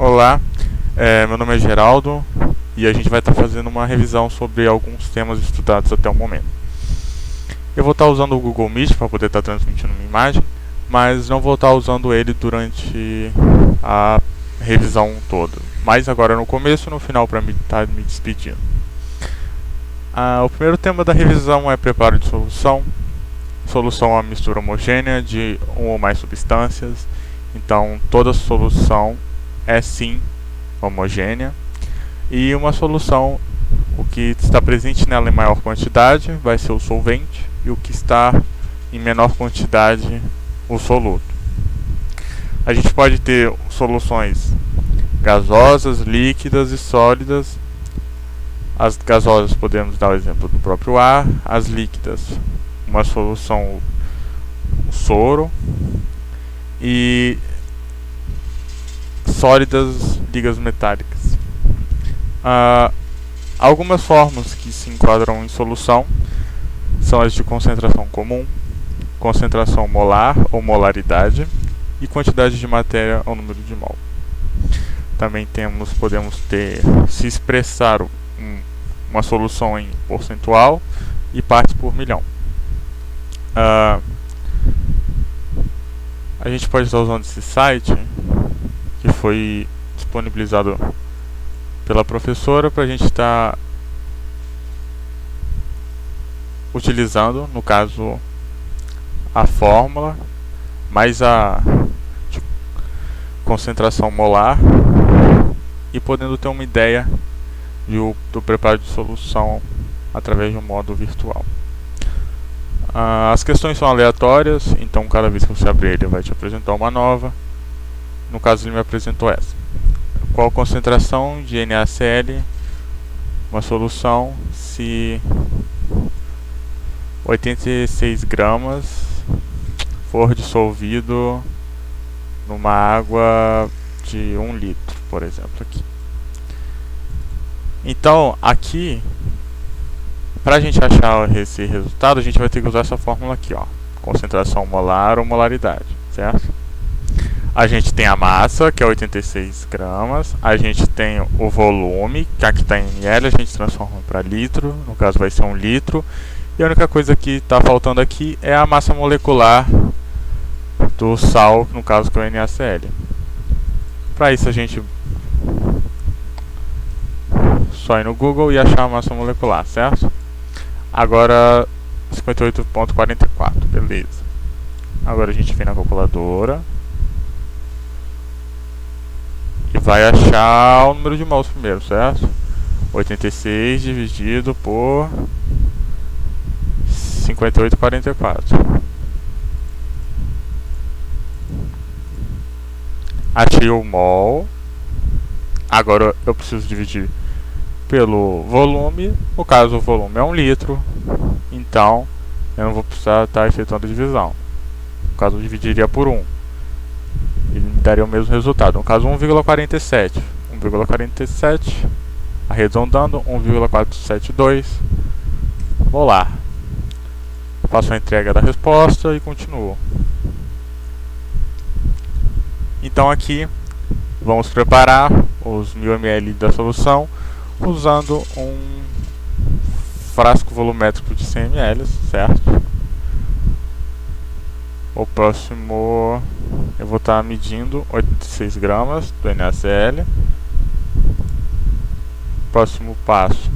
Olá, meu nome é Geraldo e a gente vai estar fazendo uma revisão sobre alguns temas estudados até o momento. Eu vou estar usando o Google Meet para poder estar transmitindo uma imagem, mas não vou estar usando ele durante a revisão toda. Mas agora no começo e no final para estar me despedindo. O primeiro tema da revisão é preparo de solução. Solução é uma mistura homogênea de uma ou mais substâncias. Então toda solução é sim homogênea. E uma solução, o que está presente nela em maior quantidade vai ser o solvente, e o que está em menor quantidade, o soluto. A gente pode ter soluções gasosas, líquidas e sólidas. As gasosas podemos dar o exemplo do próprio ar, as líquidas, uma solução, o soro, e sólidas, ligas metálicas. Algumas formas que se enquadram em solução são as de concentração comum, concentração molar ou molaridade e quantidade de matéria ao número de mol. Também podemos ter, se expressar uma solução em percentual e partes por milhão. A gente pode estar usando esse site que foi disponibilizado pela professora para a gente estar utilizando, no caso, a fórmula mais a de concentração molar e podendo ter uma ideia do preparo de solução através de um modo virtual. As questões são aleatórias, então cada vez que você abrir ele vai te apresentar uma nova. No caso ele me apresentou essa. Qual a concentração de NaCl, uma solução, se 86 gramas for dissolvido numa água de 1 litro, por exemplo, aqui. Então, aqui, para a gente achar esse resultado, a gente vai ter que usar essa fórmula aqui, ó, concentração molar ou molaridade, certo? A gente tem a massa, que é 86 gramas, a gente tem o volume, que aqui está em ml, a gente transforma para litro, no caso vai ser 1 litro, e a única coisa que está faltando aqui é a massa molecular do sal, no caso que é o NaCl. Para isso a gente só ir no Google e achar a massa molecular, certo? Agora 58,44, beleza. Agora a gente vem na calculadora e vai achar o número de mols primeiro, certo? 86 dividido por 58,44. Achei o mol. Agora eu preciso dividir pelo volume. No caso, o volume é 1 litro, então eu não vou precisar estar efetuando a divisão. No caso, eu dividiria por 1. Ele me daria o mesmo resultado. No caso, 1,47. 1,47, arredondando, 1,472 molar. Faço a entrega da resposta e continuo. Então aqui vamos preparar os 1000 ml da solução usando um frasco volumétrico de 100 ml, certo? O próximo eu vou estar medindo 86 gramas do NaCl. Próximo passo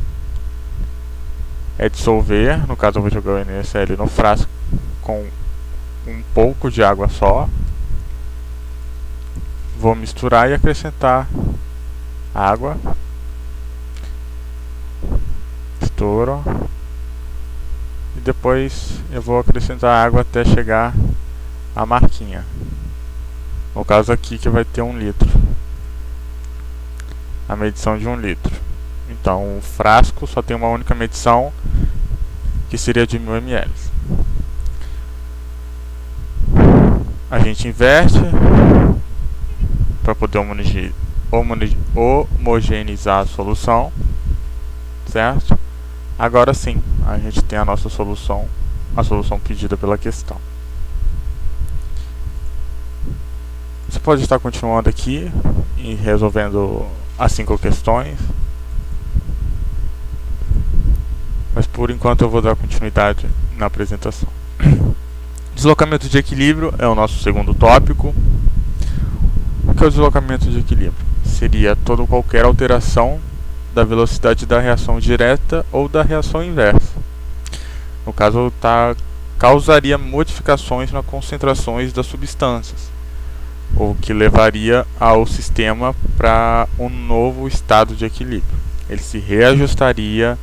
é dissolver, no caso eu vou jogar o NaCl no frasco com um pouco de água só. Vou misturar e acrescentar água. Misturo. E depois eu vou acrescentar água até chegar a marquinha. No caso aqui que vai ter 1 litro. A medição de 1 litro. Então o frasco só tem uma única medição, que seria de 1000 ml. A gente inverte para poder homogeneizar a solução, certo? Agora sim, a gente tem a nossa solução, a solução pedida pela questão. Você pode estar continuando aqui e resolvendo as 5 questões. Mas por enquanto eu vou dar continuidade na apresentação. Deslocamento de equilíbrio é o nosso segundo tópico. O que é o deslocamento de equilíbrio? Seria toda ou qualquer alteração da velocidade da reação direta ou da reação inversa. No caso, causaria modificações nas concentrações das substâncias, o que levaria ao sistema para um novo estado de equilíbrio. Ele se reajustaria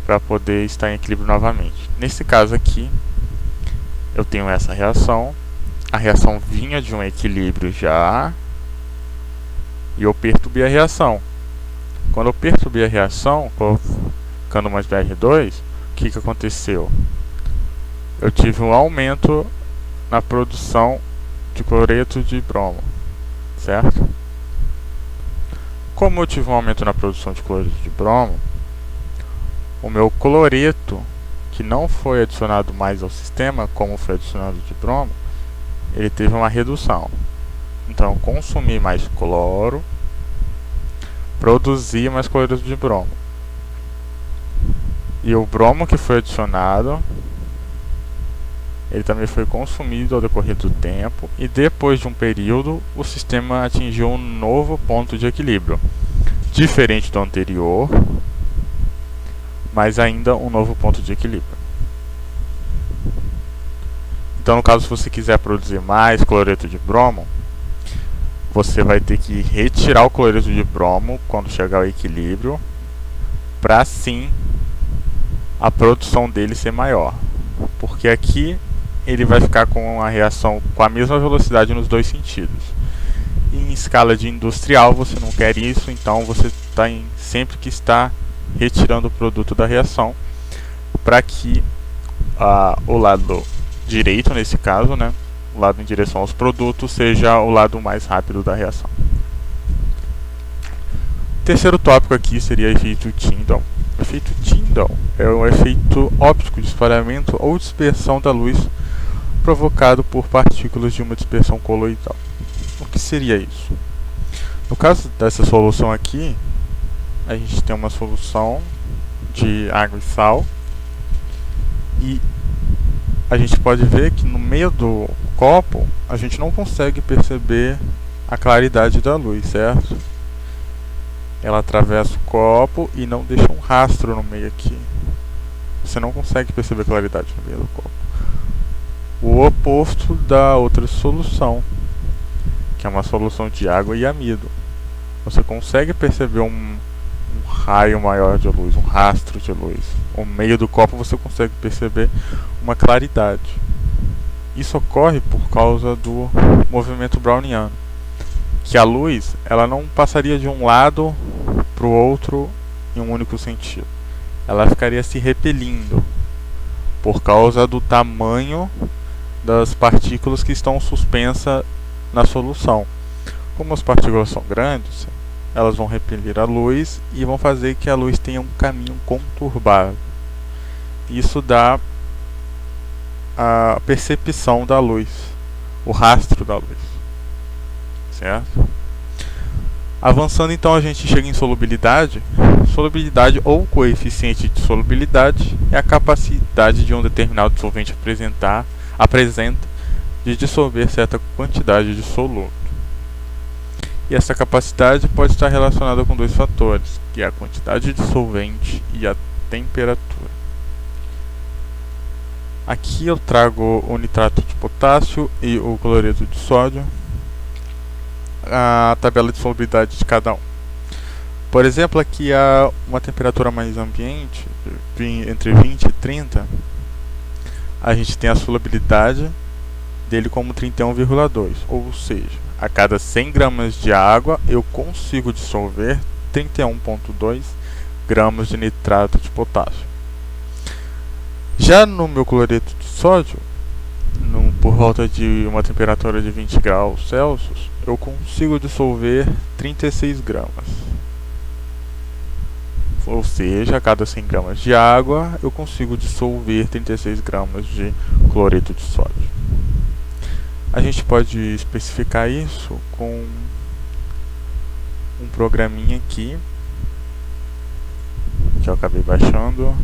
para poder estar em equilíbrio novamente. Nesse caso aqui, eu tenho essa reação. A reação vinha de um equilíbrio já, e eu perturbei a reação. Quando eu perturbei a reação, colocando mais BR2, o que aconteceu? Eu tive um aumento na produção de cloreto de bromo, certo? Como eu tive um aumento na produção de cloreto de bromo, o meu cloreto, que não foi adicionado mais ao sistema, como foi adicionado de bromo, ele teve uma redução. Então eu consumi mais cloro, produzi mais cloreto de bromo. E o bromo que foi adicionado, ele também foi consumido ao decorrer do tempo, e depois de um período o sistema atingiu um novo ponto de equilíbrio, diferente do anterior, mas ainda um novo ponto de equilíbrio. Então, no caso, se você quiser produzir mais cloreto de bromo, você vai ter que retirar o cloreto de bromo quando chegar ao equilíbrio, para assim a produção dele ser maior, porque aqui ele vai ficar com a reação com a mesma velocidade nos dois sentidos. E em escala de industrial você não quer isso, então você sempre que está retirando o produto da reação, para que o lado direito, nesse caso, né, o lado em direção aos produtos, seja o lado mais rápido da reação. O terceiro tópico aqui seria efeito Tyndall. O efeito Tyndall é um efeito óptico de espalhamento ou dispersão da luz provocado por partículas de uma dispersão coloidal. O que seria isso? No caso dessa solução aqui, a gente tem uma solução de água e sal, e a gente pode ver que no meio do copo a gente não consegue perceber a claridade da luz, certo? Ela atravessa o copo e não deixa um rastro no meio aqui. Você não consegue perceber a claridade no meio do copo. O oposto da outra solução, que é uma solução de água e amido. Você consegue perceber um raio maior de luz, um rastro de luz. O meio do copo você consegue perceber uma claridade. Isso ocorre por causa do movimento browniano, que a luz ela não passaria de um lado para o outro em um único sentido. Ela ficaria se repelindo por causa do tamanho das partículas que estão suspensas na solução. Como as partículas são grandes, elas vão repelir a luz e vão fazer que a luz tenha um caminho conturbado. Isso dá a percepção da luz, o rastro da luz, certo? Avançando, então, a gente chega em solubilidade. Solubilidade ou coeficiente de solubilidade é a capacidade de um determinado solvente apresenta de dissolver certa quantidade de soluto. E essa capacidade pode estar relacionada com dois fatores, que é a quantidade de solvente e a temperatura. Aqui eu trago o nitrato de potássio e o cloreto de sódio, a tabela de solubilidade de cada um. Por exemplo, aqui há uma temperatura mais ambiente, entre 20 e 30, a gente tem a solubilidade dele como 31,2, ou seja, a cada 100 gramas de água eu consigo dissolver 31,2 gramas de nitrato de potássio. Já no meu cloreto de sódio, por volta de uma temperatura de 20 graus Celsius, eu consigo dissolver 36 gramas. Ou seja, a cada 100 gramas de água eu consigo dissolver 36 gramas de cloreto de sódio. A gente pode especificar isso com um programinha aqui que eu acabei baixando.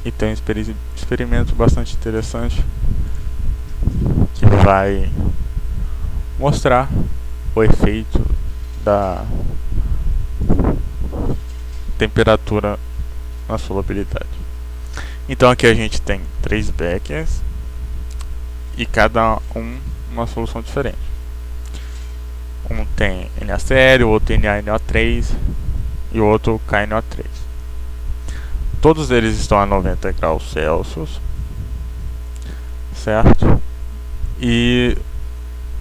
E tem um experimento bastante interessante que vai mostrar o efeito da temperatura na solubilidade. Então aqui a gente tem 3 beckers e cada um uma solução diferente. Um tem NaCl, o outro NaNO3 e o outro KNO3. Todos eles estão a 90 graus Celsius, certo? E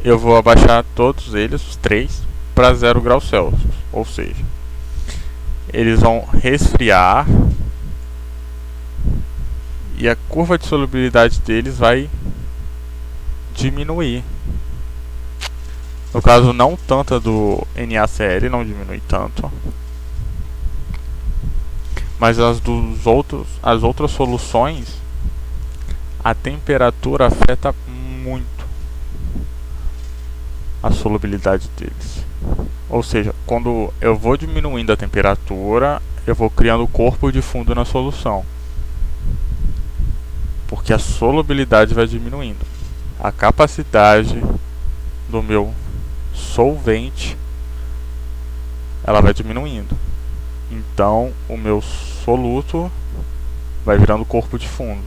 eu vou abaixar todos eles, os 3, para 0 graus Celsius, ou seja, eles vão resfriar e a curva de solubilidade deles vai diminuir. No caso, não tanto a do NaCl, não diminui tanto, mas as outras soluções, a temperatura afeta muito a solubilidade deles. Ou seja, quando eu vou diminuindo a temperatura, eu vou criando corpo de fundo na solução, porque a solubilidade vai diminuindo. A capacidade do meu solvente, ela vai diminuindo. Então o meu soluto vai virando corpo de fundo.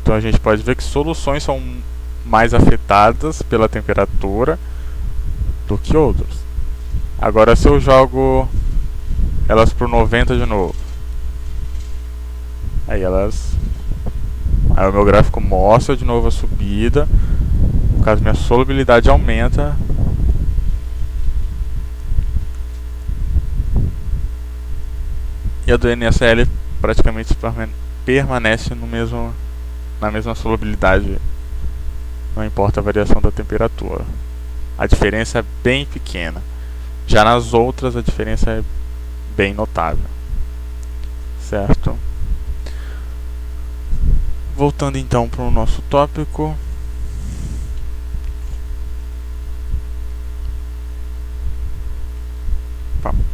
Então a gente pode ver que soluções são mais afetadas pela temperatura do que outras. Agora se eu jogo elas para o 90 de novo, aí o meu gráfico mostra de novo a subida. No caso, minha solubilidade aumenta. E a do NaCl praticamente permanece na mesma solubilidade, não importa a variação da temperatura. A diferença é bem pequena. Já nas outras a diferença é bem notável, certo? Voltando então para o nosso tópico.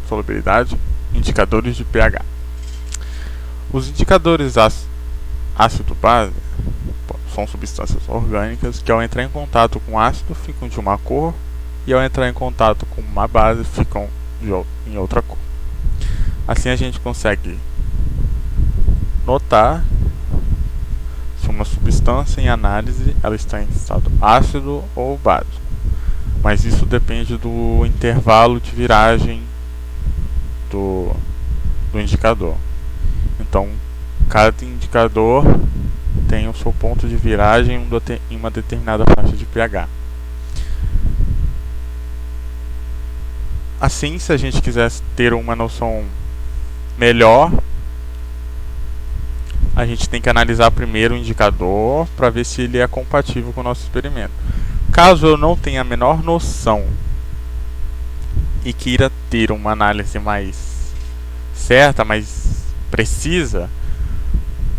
Solubilidade, indicadores de pH. Os indicadores ácido-base são substâncias orgânicas que ao entrar em contato com ácido ficam de uma cor e ao entrar em contato com uma base ficam em outra cor. Assim a gente consegue notar se uma substância em análise ela está em estado ácido ou básico, mas isso depende do intervalo de viragem do indicador. Então cada indicador tem o seu ponto de viragem em uma determinada faixa de pH. Assim, se a gente quisesse ter uma noção melhor, a gente tem que analisar primeiro o indicador para ver se ele é compatível com o nosso experimento. Caso eu não tenha a menor noção e queira ter uma análise mais certa, mais precisa,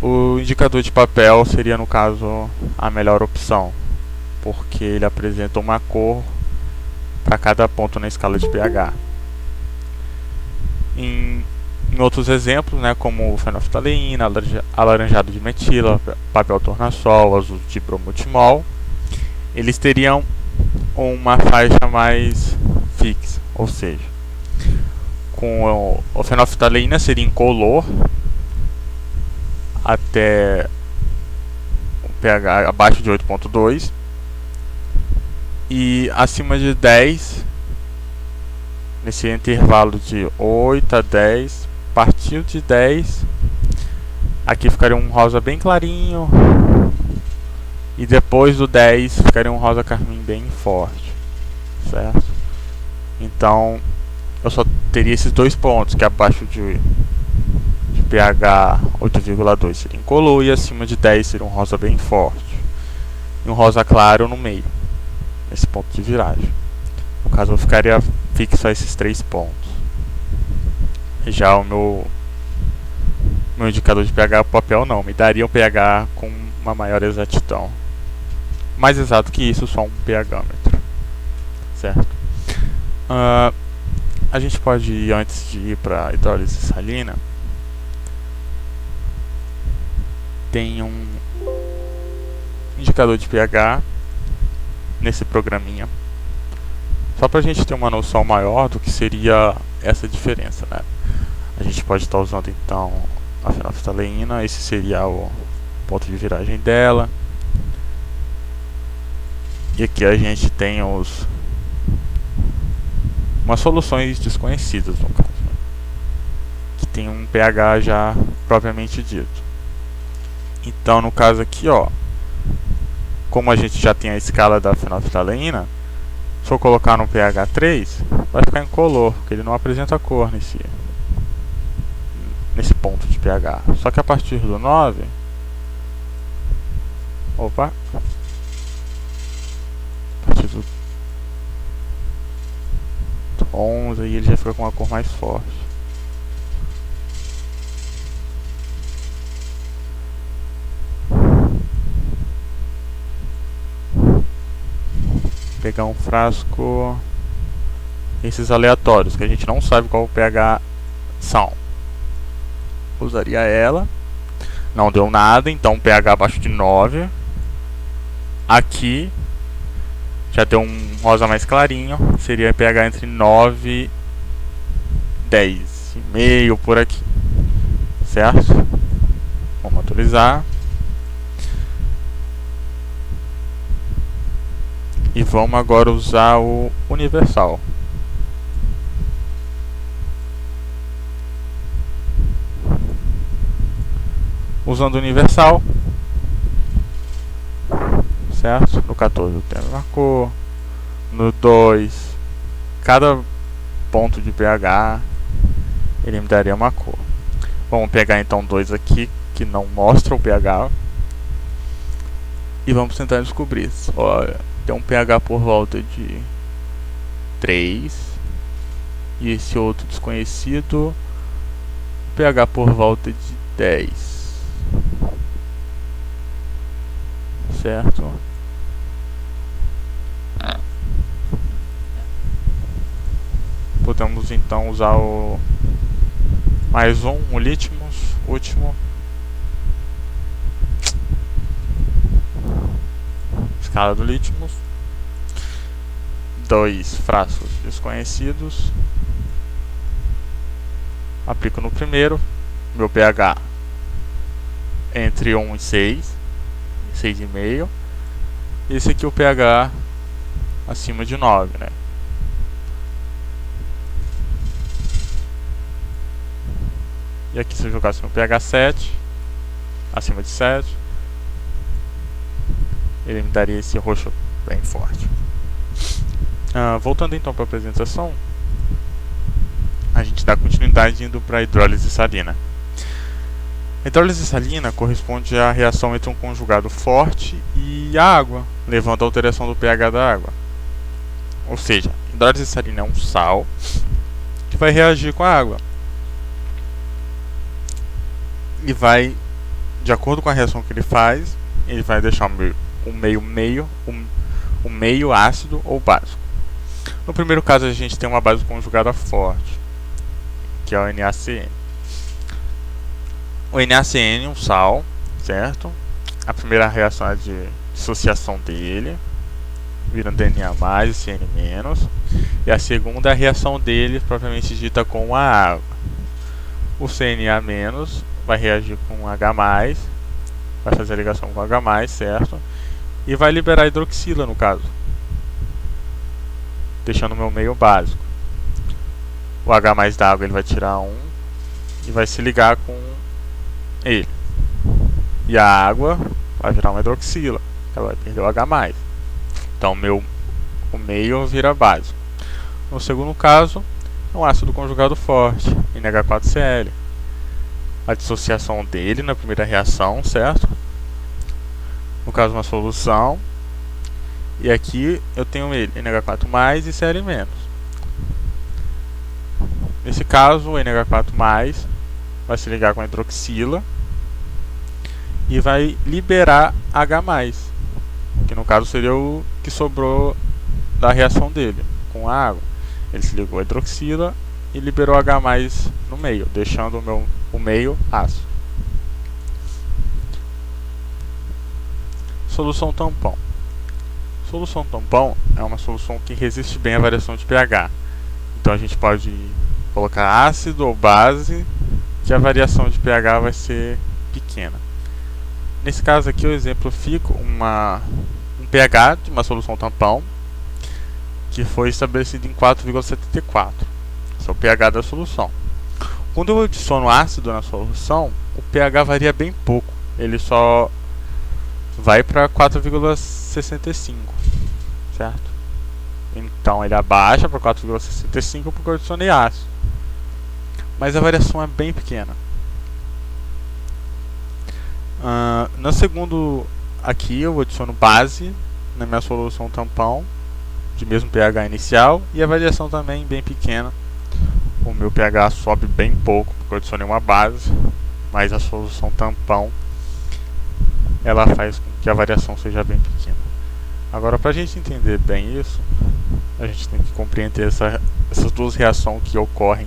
o indicador de papel seria, no caso, a melhor opção, porque ele apresenta uma cor para cada ponto na escala de pH. Em outros exemplos, né, como fenolftaleína, alaranjado de metila, papel tornassol, azul de bromotimol, eles teriam uma faixa mais fixa, ou seja, com a fenolftaleína seria incolor até o pH abaixo de 8.2 e acima de 10, nesse intervalo de 8 a 10, a partir de 10 aqui ficaria um rosa bem clarinho e depois do 10 ficaria um rosa carmim bem forte, certo? Então eu só teria esses dois pontos, que abaixo de pH 8,2 seria incolor e acima de 10 seria um rosa bem forte e um rosa claro no meio, nesse ponto de viragem. No caso eu ficaria fixo a esses 3 pontos. Já o meu indicador de pH papel não, me daria um pH com uma maior exatidão. Mais exato que isso, só um pHmetro, certo? A gente pode ir, antes de ir para hidrólise salina, tem um indicador de pH nesse programinha, só para a gente ter uma noção maior do que seria essa diferença, né? A gente pode estar usando então a fenolftaleína, esse seria o ponto de viragem dela. E aqui a gente tem umas soluções desconhecidas, no caso, né? Que tem um pH já propriamente dito. Então, no caso aqui, ó, como a gente já tem a escala da fenolftaleína, se eu colocar no pH 3, vai ficar incolor, porque ele não apresenta cor nesse ponto de pH. Só que a partir do 9, opa, a partir do 11, aí ele já fica com uma cor mais forte. Pegar um frasco, esses aleatórios, que a gente não sabe qual o pH são. Usaria ela, não deu nada, então pH abaixo de 9. Aqui já deu um rosa mais clarinho, seria pH entre 9 e 10,5 por aqui, certo? Vamos atualizar. E vamos agora usar o universal. Usando o universal, certo? No 14 eu tenho uma cor. No 2, cada ponto de pH ele me daria uma cor. Vamos pegar então 2 aqui que não mostra o pH e vamos tentar descobrir. Olha, tem um pH por volta de 3 e esse outro desconhecido pH por volta de 10, certo? Podemos então usar o mais o litmus, último, escala do litmus, 2 frascos desconhecidos, aplico no primeiro, meu pH entre 1 e 6, 6,5, esse aqui é o pH acima de 9, né? E aqui se eu jogasse no pH 7, acima de 7, ele me daria esse roxo bem forte. Voltando então para a apresentação, a gente dá continuidade indo para a hidrólise salina. A hidrólise salina corresponde à reação entre um conjugado forte e a água, levando à alteração do pH da água. Ou seja, a hidrólise salina é um sal que vai reagir com a água. E vai, de acordo com a reação que ele faz, ele vai deixar um meio ácido ou básico. No primeiro caso a gente tem uma base conjugada forte, que é o NaCN. O NaCN é um sal, certo? A primeira reação é de dissociação dele, virando Na e Cn-. E a segunda é a reação dele, propriamente dita, com a água. O Cna- vai reagir com H+, vai fazer a ligação com H+, certo? E vai liberar hidroxila, no caso, deixando o meu meio básico. O H+ da água ele vai tirar 1 e vai se ligar com ele. E a água vai virar uma hidroxila, ela vai perder o H+. Então o meio vira básico. No segundo caso, é um ácido conjugado forte, NH4Cl. A dissociação dele na primeira reação, certo? No caso, uma solução. E aqui eu tenho ele, NH4+ e Cl-. Nesse caso, o NH4+, vai se ligar com a hidroxila e vai liberar H+, que no caso seria o que sobrou da reação dele com a água. Ele se ligou à hidroxila e liberou H+ no meio, deixando o meio ácido. Solução tampão. Solução tampão é uma solução que resiste bem à variação de pH. Então a gente pode colocar ácido ou base, que a variação de pH vai ser pequena. Nesse caso aqui eu exemplifico um pH de uma solução tampão que foi estabelecido em 4,74. Esse é o pH da solução. Quando eu adiciono ácido na solução, o pH varia bem pouco. Ele só vai para 4,65, certo? Então ele abaixa para 4,65 porque eu adicionei ácido. Mas a variação é bem pequena. No segundo aqui eu adiciono base na minha solução tampão de mesmo pH inicial e a variação também bem pequena. O meu pH sobe bem pouco porque eu adicionei uma base, mas a solução tampão ela faz com que a variação seja bem pequena. Agora, para a gente entender bem isso, a gente tem que compreender essas duas reações que ocorrem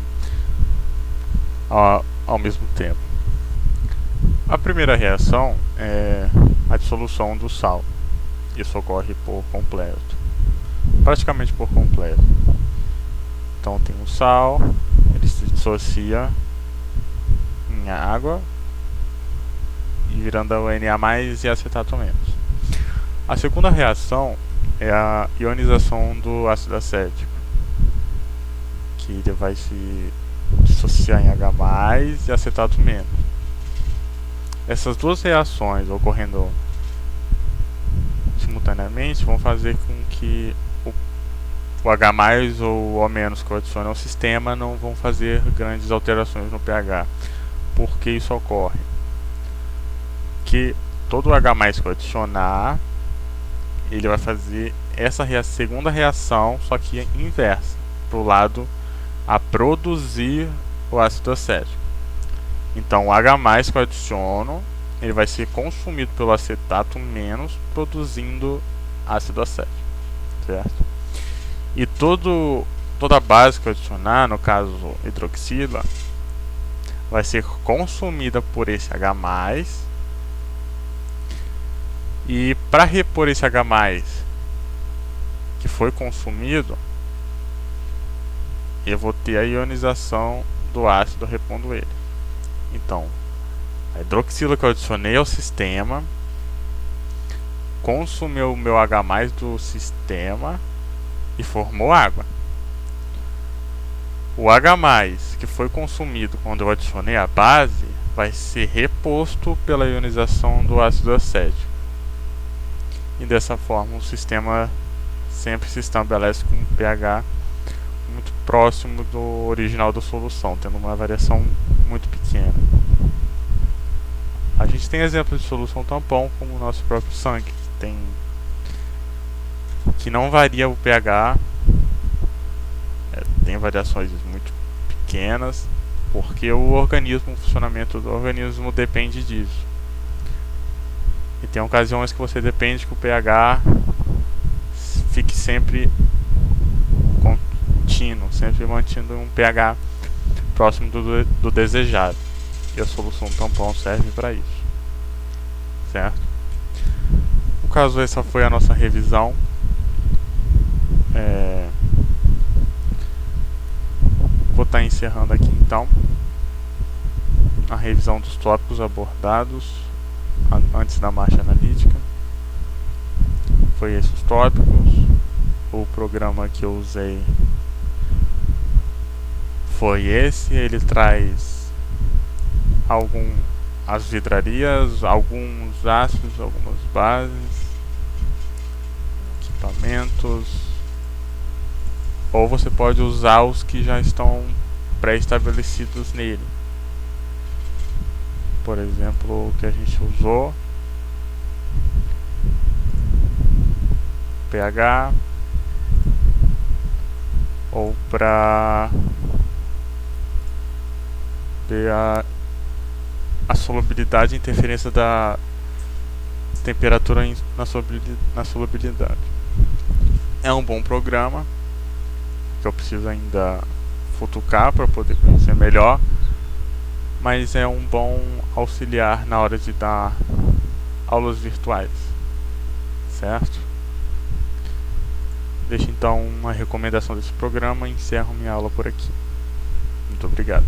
ao mesmo tempo. A primeira reação é a dissolução do sal. Isso ocorre por completo, praticamente por completo. Então tem o sal, ele se dissocia em água e virando o Na+ e acetato menos. A segunda reação é a ionização do ácido acético, que ele vai se dissociar em H+ e acetato menos. Essas duas reações ocorrendo simultaneamente vão fazer com que o H+ ou o O- que eu adiciono ao sistema não vão fazer grandes alterações no pH. Por que isso ocorre? Que todo o H+ que eu adicionar, ele vai fazer essa segunda reação, só que inversa, para o lado a produzir o ácido acético. Então o H+ que eu adiciono, ele vai ser consumido pelo acetato menos, produzindo ácido acético, certo? E toda a base que eu adicionar, no caso hidroxila, vai ser consumida por esse H+, e para repor esse H+ que foi consumido, eu vou ter a ionização do ácido repondo ele. Então, a hidroxila que eu adicionei ao sistema consumiu o meu H+ do sistema e formou água. O H+ que foi consumido quando eu adicionei a base vai ser reposto pela ionização do ácido acético. E dessa forma o sistema sempre se estabelece com um pH muito próximo do original da solução, tendo uma variação muito pequena. A gente tem exemplos de solução tampão, como o nosso próprio sangue, que não varia o pH, tem variações muito pequenas, porque o funcionamento do organismo depende disso. E tem ocasiões que você depende que o pH fique sempre contínuo, sempre mantendo um pH próximo do desejado. E a solução tampão serve para isso, certo? No caso, essa foi a nossa revisão. Vou estar encerrando aqui então a revisão dos tópicos abordados antes da marcha analítica. Foi esses os tópicos. O programa que eu usei foi esse. Ele traz as vidrarias, alguns ácidos, algumas bases, equipamentos, ou você pode usar os que já estão pré-estabelecidos nele. Por exemplo, o que a gente usou, pH, ou para a solubilidade e interferência da temperatura na solubilidade. É um bom programa que eu preciso ainda futucar para poder conhecer melhor, mas é um bom auxiliar na hora de dar aulas virtuais, certo? Deixo então uma recomendação desse programa e encerro minha aula por aqui. Muito obrigado.